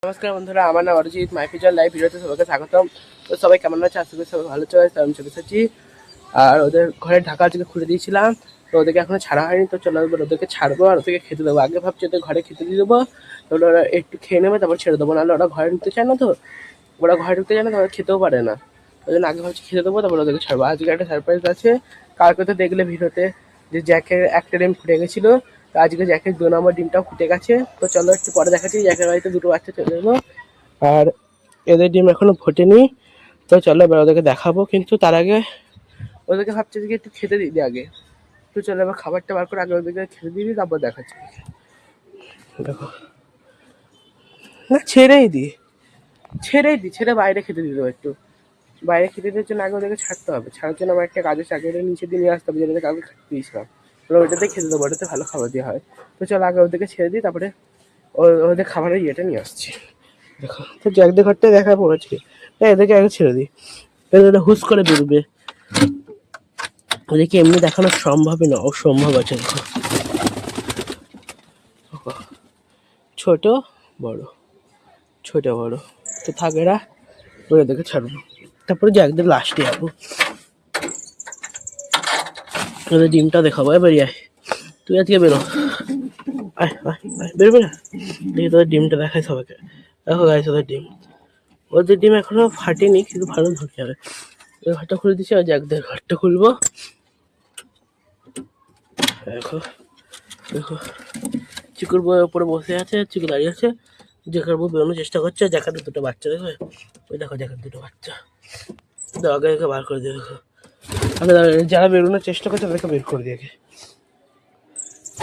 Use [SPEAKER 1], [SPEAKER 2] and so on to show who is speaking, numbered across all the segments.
[SPEAKER 1] নমস্কার বন্ধুরা, আমার নাম অরিজিৎ। মাই ফিউচার লাইফ ভিডিওতে সবাইকে স্বাগতম। তো সবাই কেমন আছে? আশা করি সবাই ভালো চলে। আমি চলে এসেছি আর ওদের ঘরে ঢাকা আজকে খুলে দিয়েছিলাম, তো ওদেরকে এখনো ছাড়া হয়নি। তো চলো এবার ওদেরকে ছাড়বো আর ওদেরকে খেতে দেবো। আগে ভাবছি ওদের ঘরে খেতে দিয়ে দেবো, তাহলে ওরা একটু খেয়ে নেবে, তারপর ছেড়ে দেবো। নাহলে ওরা ঘরে ঢুকতে চায় না, তো ওরা ঘরে ঢুকতে চায় না, তারা খেতেও পারে না। ওই জন্য আগে ভাবছি খেতে দেবো, তারপর ওদেরকে ছাড়বো। আজকে একটা সারপ্রাইজ আছে। কালকে তো দেখলে ভিডিওতে যে জ্যাকের একটা ডিম ফুটে গেছিলো, তো আজকে জ্যাকের 2 নম্বর ডিমটাও ফুটে গেছে। তো চলো একটু পরে দেখাচ্ছি। জ্যাকের বাড়িতে 2টো বাচ্চা চলে এলো আর এদের ডিম এখনো ফোটেনি। তো চলো এবার ওদেরকে দেখাবো, কিন্তু তার আগে ওদেরকে ভাবছি যে একটু খেতে দিই আগে। তো চলো এবার খাবারটা বার করে আগে ওদেরকে খেতে দিই, তারপর দেখাচ্ছি। দেখো, না ছেড়েই ছেড়ে বাইরে খেতে দিয়ে দেবো। একটু বাইরে খেতে দেওয়ার জন্য আগে ওদেরকে ছাড়তে হবে। ছাড়ার জন্য আমার একটা কাজের চাকরিটা নিচে দিয়ে নিয়ে আসতে হবে, যেটাতে কাউকে খেতে দিয়েছিলাম। তো ওইটাতে খেতে দেবো, ওটাতে ভালো খাবার দেওয়া হয়। তো চলো আগে ওদেরকে ছেড়ে দিই, তারপরে ওদের খাবারের ইয়েটা নিয়ে আসছি। দেখো, তো জ্যাকদের ঘরটাই দেখা পড়েছি। এদেরকে আগে ছেড়ে দিই, এদের হুস করে বেরোবে। ওদেরকে এমনি দেখানো সম্ভবই না, অসম্ভব আছে। দেখো, ছোট বড় ছোট বড়, তো থাকেরা ওরা দেখে ছাড়বো, তারপরে জ্যাকদের লাস্টে যাবো। ওদের ডিমটা দেখাবো। এবার আয়, তুই আজকে বেরো, আয় আয় আয়, বেরোবে না? দেখি তোদের ডিমটা দেখায় সবাইকে। দেখো গাইস, ওদের ডিম এখনো ফাটেনি, কিন্তু ভালো ধরতে হবে। ওই ঘরটা খুলে দিচ্ছি আর জ্যাকদের ঘরটা খুলবো। দেখো দেখো, চিকুর বই ওপরে বসে আছে, চিকু দাঁড়িয়ে আছে। জ্যাকের বউ বেরোনোর চেষ্টা করছে। জ্যাকের 2টো বাচ্চা দেখবে, ওই দেখো জ্যাকের 2টো বাচ্চা। আগে আগে বার করে দিয়ে, দেখো আগে যারা বেরোনোর চেষ্টা করছে তাদেরকে বের করে দিয়ে।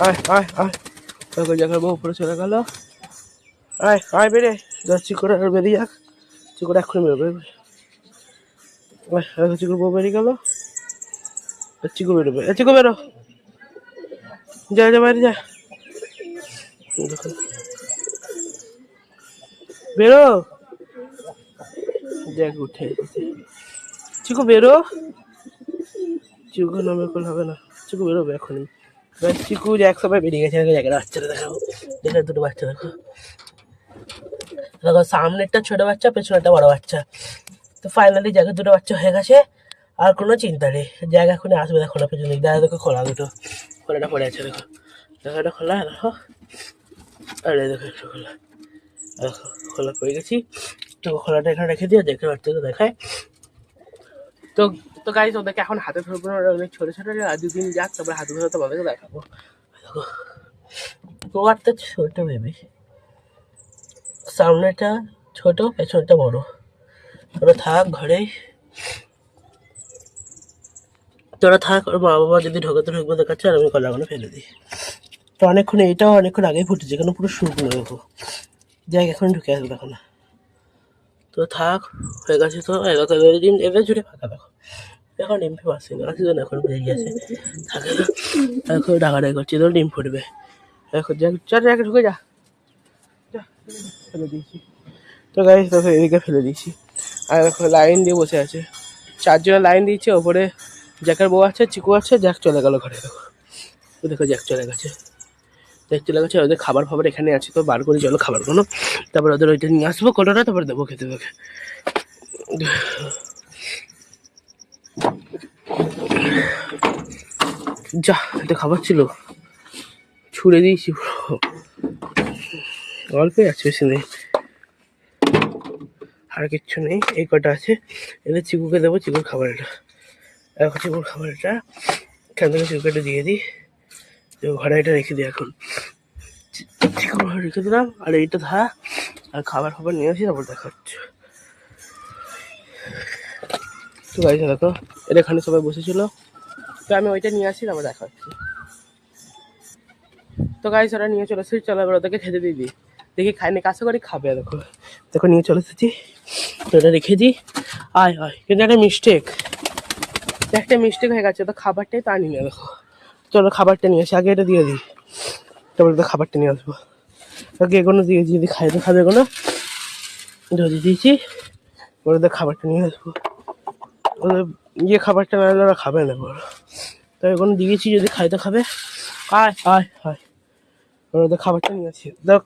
[SPEAKER 1] আয় আয় আয়, দেখো জ্যাকের বউ উপরে চলে গেল। আয় আয় বেরে, চিকুর আর বেরিয়ে যাক। চিকুর এক্ষুনি বেরোবে। দেখো চিকুর বউ বেরিয়ে গেল, চিকু বেরোবে। চিকু বেরো, যা যা বাইরে যা। দেখো বেরো, জ্যাক উঠে এসেছে। চিকু বেরো, চিকু নামে কল হবে না। চিকু বেরোবে এখনই। চিকু জ্যাক সবাই বেরিয়ে গেছে। জ্যাকের বাচ্চাটা দেখাবো। দেখে 2টো বাচ্চা দেখো। দেখো সামনেরটা ছোট বাচ্চা, পেছনেরটা বড় বাচ্চা। তো ফাইনালি জ্যাকের 2টো বাচ্চা হয়ে গেছে, আর কোনো চিন্তা নেই। জ্যাক এখনই আসবে। দেখো না পেছনে দেখা, দেখো খোলা 2টো, খোলাটা পড়ে আছে। দেখো দেখো, এটা খোলা। দেখো, আরে দেখো একটু খোলা। দেখো খোলা পড়ে গেছি। তো খোলাটা এখানে রেখে দিয়ে দেখে বাচ্চাকে দেখায়। তো তো গাইজ ওদেরকে এখন হাতে ধরবো না, অনেক ছোটো ছোটো, আর 2 দিন যাক, তারপরে হাতে ধরে তোমাদেরকে দেখাবো। দেখো তোমারটা ছোট বেবি, সামনেটা ছোট, পেছনটা বড়। ওরা থাক ঘরেই, তোরা থাক। ওর মা বাবা যদি ঢোকাতে ঢুকবে দেখাচ্ছে, আর আমি কলাগুলো ফেলে দিই। তো অনেকক্ষণ, এইটাও অনেকক্ষণ আগেই ফুটেছে, কেন পুরো শুকনো। দেখো যাই এখন ঢুকে আসবে দেখো না। তো থাক, হয়ে গেছে। তো এবার ডিম এবার জুড়ে ফাঁকা। দেখো এখন ডিম ফেম আসেনি, আসছে না, এখন বেরিয়ে গেছে। থাকে না, এখন ডাকাডাকি করছে, তো ডিম ফুটবে। এখন চার জায়গায় ঢুকে যা, ফেলে দিয়েছি। তো গাইস দেখো এদিকে ফেলে দিয়েছি, আর দেখো লাইন দিয়ে বসে আছে। 4 জনের লাইন দিয়েছে। ওপরে জ্যাকের বউ আছে, চিকু আছে, জ্যাক চলে গেল ঘরে। দেখো দেখো জ্যাক চলে গেছে, জ্যাক চলে গেছে। ওদের খাবার ফাবার এখানে আছে, তো বার করে চলো খাবারগুলো, তারপর ওদের ওইটা নিয়ে আসবো কোটোটা, তারপর দেবো খেতে। দেখে যা, এটা খাবার ছিল, ছুঁড়ে দিয়েছি। অল্পই আছে, বেশি নেই, আর কিচ্ছু নেই। এই কটা আছে, এদের চিকুকে দেবো। চিকুর খাবার এটা, এখন চিকুর খাবার এটা এখান থেকে চিকুকে দিয়ে দিই। ঘরে এটা রেখে দিই এখন। চিকুর ঘরে রেখে দিলাম, আর এইটা ধা, আর খাবার ফাবার নিয়ে আসি, তারপর দেখা হচ্ছে। তো গাইছে দেখো, এটা এখানে সবাই বসেছিল, তো আমি ওইটা নিয়ে আসি, তারপর দেখা হচ্ছে। তো গাইস ওরা নিয়ে চলে এসেছি, চলো এবার ওদেরকে খেতে দিয়ে দিই। দেখি খাইনি, কাছে করে খাবে। দেখো দেখো নিয়ে চলে এসেছি, তো এটা রেখে দিই। আয় আয়, কিন্তু একটা মিস্টেক হয়ে গেছে, তো খাবারটাই তা নিয়ে। দেখো চলো খাবারটা নিয়ে আসি, আগে এটা দিয়ে দিই, তারপরে তো খাবারটা নিয়ে আসবো। আগে এগুলো দিয়েছি, যদি খাইতে খাবে এগুলো ধরে দিয়েছি, ওদের খাবারটা নিয়ে আসবো। ওদের খাবারটা না হলে ওরা খাবে না বড়, তো এগুলো দিয়েছি, যদি খাইতে খাবে। আয় আয় আয়, ওদের খাবারটা নিয়ে আসি। দেখ